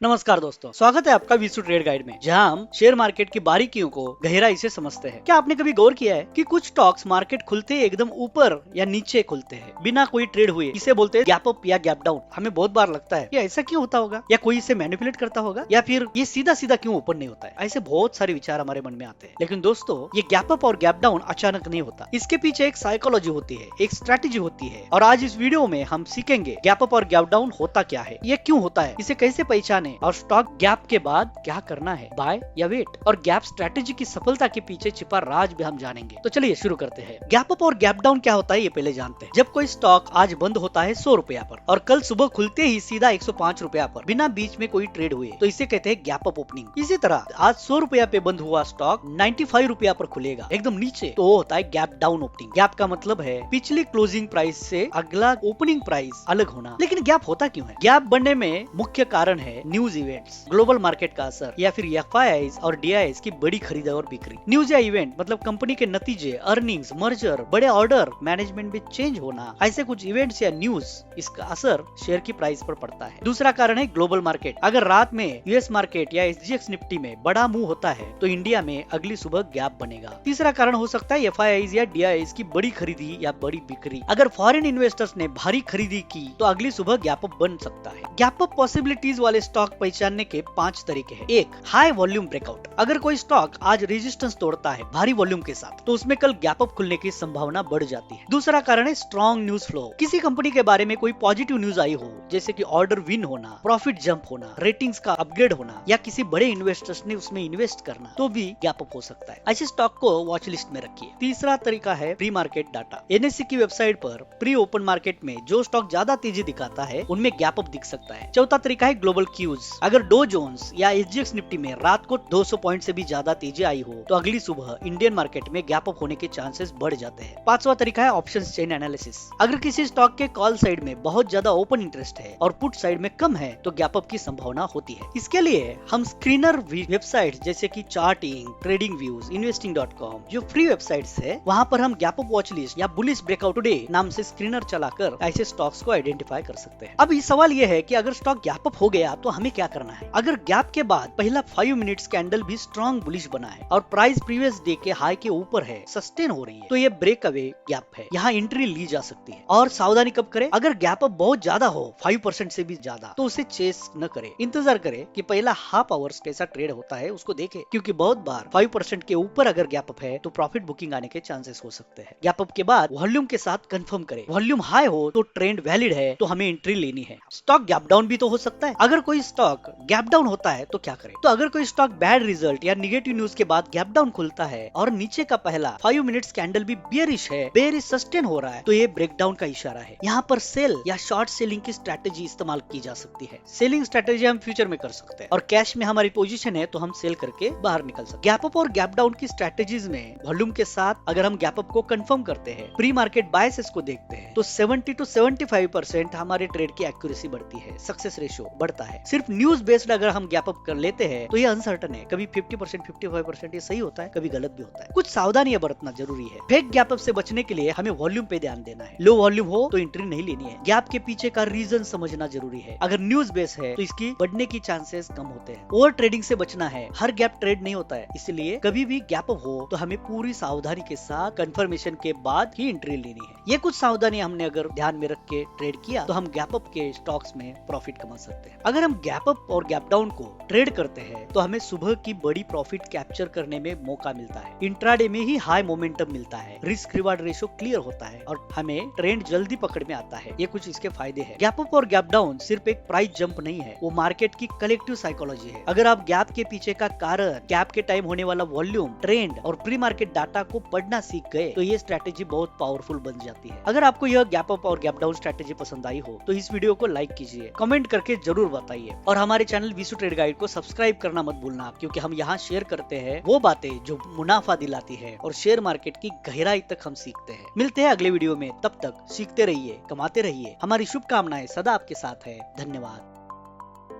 नमस्कार दोस्तों, स्वागत है आपका विशु ट्रेड गाइड में, जहां हम शेयर मार्केट की बारीकियों को गहराई से समझते हैं। क्या आपने कभी गौर किया है कि कुछ स्टॉक्स मार्केट खुलते ही एकदम ऊपर या नीचे खुलते हैं बिना कोई ट्रेड हुए? इसे बोलते हैं गैप अप या गैप डाउन। हमें बहुत बार लगता है ये ऐसा क्यों होता होगा, या कोई इसे मैनिपुलेट करता होगा, या फिर ये सीधा सीधा क्यों ओपन नहीं होता है। ऐसे बहुत सारे विचार हमारे मन में आते हैं। लेकिन दोस्तों, ये गैप अप और गैप डाउन अचानक नहीं होता। इसके पीछे एक साइकोलॉजी होती है, एक स्ट्रेटेजी होती है। और आज इस वीडियो में हम सीखेंगे गैप अप और गैप डाउन होता क्या है, ये क्यों होता है, इसे कैसे पहचाने, और स्टॉक गैप के बाद क्या करना है, बाय या वेट। और गैप स्ट्रेटेजी की सफलता के पीछे छिपा राज भी हम जानेंगे। तो चलिए शुरू करते हैं। गैप अप और गैप डाउन क्या होता है ये पहले जानते हैं। जब कोई स्टॉक आज बंद होता है 100 रुपया पर और कल सुबह खुलते ही सीधा 105 रुपया पर बिना बीच में कोई ट्रेड हुए, तो इसे कहते हैं गैप अप ओपनिंग। इसी तरह आज 100 रुपया पे बंद हुआ स्टॉक 95 रुपया पर खुलेगा एकदम नीचे, तो वो होता है गैप डाउन ओपनिंग। गैप का मतलब है पिछली क्लोजिंग प्राइस से अगला ओपनिंग प्राइस अलग होना। लेकिन गैप होता क्यों है? गैप बनने में मुख्य कारण है न्यूज इवेंट्स, ग्लोबल मार्केट का असर, या फिर एफआईआईज और डीआईएस की बड़ी खरीद और बिक्री। न्यूज या इवेंट मतलब कंपनी के नतीजे, अर्निंग्स, मर्जर, बड़े ऑर्डर, मैनेजमेंट में चेंज होना, ऐसे कुछ इवेंट्स या न्यूज, इसका असर शेयर की प्राइस पर पड़ता है। दूसरा कारण है ग्लोबल मार्केट। अगर रात में यूएस मार्केट या एसजीएक्स निफ्टी में बड़ा मूव होता है तो इंडिया में अगली सुबह गैप बनेगा। तीसरा कारण हो सकता है एफआईआईज या डीआईएस की बड़ी खरीदी या बड़ी बिक्री। अगर फॉरेन इन्वेस्टर्स ने भारी खरीदी की तो अगली सुबह गैप अप बन सकता है। गैप अप पॉसिबिलिटीज वाले स्टॉक पहचानने के 5 तरीके हैं। एक, हाई वॉल्यूम ब्रेकआउट। अगर कोई स्टॉक आज रेजिस्टेंस तोड़ता है भारी वॉल्यूम के साथ, तो उसमें कल गैप अप खुलने की संभावना बढ़ जाती है। दूसरा कारण है स्ट्रॉन्ग न्यूज फ्लो। किसी कंपनी के बारे में कोई पॉजिटिव न्यूज आई हो, जैसे कि ऑर्डर विन होना, प्रॉफिट जंप होना, रेटिंग्स का अपग्रेड होना, या किसी बड़े इन्वेस्टर्स ने उसमें इन्वेस्ट करना, तो भी गैप अप हो सकता है। ऐसे स्टॉक को वॉच लिस्ट में रखिए। तीसरा तरीका है प्री मार्केट डाटा। एनएससी की वेबसाइट पर प्री ओपन मार्केट में जो स्टॉक ज्यादा तेजी दिखाता है उनमें गैप अप दिख सकता है। चौथा तरीका है ग्लोबल क्यूज। अगर डो जोन्स या एसजीएक्स निफ्टी में रात को 200 पॉइंट से भी ज्यादा तेजी आई हो, तो अगली सुबह इंडियन मार्केट में गैप अप होने के चांसेस बढ़ जाते हैं। पांचवा तरीका है ऑप्शंस चेन एनालिसिस। अगर किसी स्टॉक के कॉल साइड में बहुत ज्यादा ओपन इंटरेस्ट है और पुट साइड में कम है, तो गैप अप की संभावना होती है। इसके लिए हम स्क्रीनर वेबसाइट जैसे कि चार्टिंग, ट्रेडिंग व्यूज, इन्वेस्टिंग.com जो फ्री वेबसाइट्स है, वहां पर हम गैप अप वॉच लिस्ट या बुलिश ब्रेकआउट टुडे नाम से स्क्रीनर चलाकर ऐसे स्टॉक्स को आइडेंटिफाई कर सकते हैं। अब सवाल यह है कि अगर स्टॉक गैप अप हो गया तो हमें क्या करना है? अगर गैप के बाद पहला 5 मिनट्स कैंडल भी स्ट्रॉन्ग बुलिश बना है और प्राइस प्रीवियस डे के हाई के ऊपर है, सस्टेन हो रही है, तो ये ब्रेक अवे गैप है, यहाँ एंट्री ली जा सकती है। और सावधानी कब करें? अगर गैप अप बहुत ज्यादा हो, 5% से भी ज्यादा, तो उसे चेस न करे। इंतजार करे कि पहला हाफ आवर्स कैसा ट्रेड होता है उसको देखे, क्योंकि बहुत बार 5% के ऊपर अगर गैप अप है तो प्रॉफिट बुकिंग आने के चांसेस हो सकते हैं। गैप अप के बाद वॉल्यूम के साथ कंफर्म करे। वॉल्यूम हाई हो तो ट्रेंड वैलिड है, तो हमें एंट्री लेनी है। स्टॉक गैप डाउन भी तो हो सकता है। अगर कोई स्टॉक गैप डाउन होता है तो क्या करें? तो अगर कोई स्टॉक बैड रिजल्ट या निगेटिव न्यूज के बाद गैप डाउन खुलता है और नीचे का पहला 5 मिनट्स कैंडल भी बेयरिश है, बेयरिश सस्टेन हो रहा है, तो ये ब्रेकडाउन का इशारा है। यहाँ पर सेल या शॉर्ट सेलिंग की स्ट्रेटेजी इस्तेमाल की जा सकती है। सेलिंग स्ट्रेटेजी हम फ्यूचर में कर सकते हैं, और कैश में हमारी पोजीशन है तो हम सेल करके बाहर निकल सकते हैं। गैप अप और गैप डाउन की स्ट्रेटेजीज में वॉल्यूम के साथ अगर हम गैप अप को कंफर्म करते हैं, प्री मार्केट बायसेस को देखते हैं, तो 70 to 75% हमारे ट्रेड की एक्यूरेसी बढ़ती है, सक्सेस रेशियो बढ़ता है। सिर्फ न्यूज बेस्ड अगर हम गैप अप कर लेते हैं तो ये अनसर्टन है। कभी 50%, 55% ये सही होता है, कभी गलत भी होता है। कुछ सावधानियां बरतना जरूरी है। फेक गैप अप से बचने के लिए हमें वॉल्यूम पे ध्यान देना है। लो वॉल्यूम हो तो एंट्री नहीं लेनी है। गैप के पीछे का रीजन समझना जरूरी है। अगर न्यूज बेस है तो इसकी बढ़ने की चांसेस कम होते हैं। ओवर ट्रेडिंग से बचना है। हर गैप ट्रेड नहीं होता है, इसलिए कभी भी गैप अप हो तो हमें पूरी सावधानी के साथ कंफर्मेशन के बाद ही एंट्री लेनी है। ये कुछ सावधानी हमने अगर ध्यान में रख के ट्रेड किया तो हम गैप अप के स्टॉक्स में प्रॉफिट कमा सकते हैं। अगर हम गैप अप और गैप डाउन को ट्रेड करते हैं तो हमें सुबह की बड़ी प्रॉफिट कैप्चर करने में मौका मिलता है। इंट्राडे में ही हाई मोमेंटम मिलता है, रिस्क रिवार्ड रेशियो क्लियर होता है और हमें ट्रेंड जल्दी पकड़ में आता है। ये कुछ इसके फायदे हैं। गैप अप और गैप डाउन सिर्फ एक प्राइस जंप नहीं है, वो मार्केट की कलेक्टिव साइकोलॉजी है। अगर आप गैप के पीछे का कारण, गैप के टाइम होने वाला वॉल्यूम, ट्रेंड और प्री मार्केट डाटा को पढ़ना सीख गए तो ये स्ट्रेटेजी बहुत पावरफुल बन जाती है। अगर आपको यह गैप अप और गैप डाउन स्ट्रेटेजी पसंद आई हो तो इस वीडियो को लाइक कीजिए, कमेंट करके जरूर बताइए, और हमारे चैनल विशु ट्रेड गाइड को सब्सक्राइब करना मत भूलना, क्योंकि हम यहाँ शेयर करते हैं वो बातें जो मुनाफा दिलाती है और शेयर मार्केट की गहराई तक हम सीखते हैं। मिलते हैं अगले वीडियो में, तब तक सीखते रहिए, कमाते रहिए। हमारी शुभकामनाएं सदा आपके साथ है। धन्यवाद।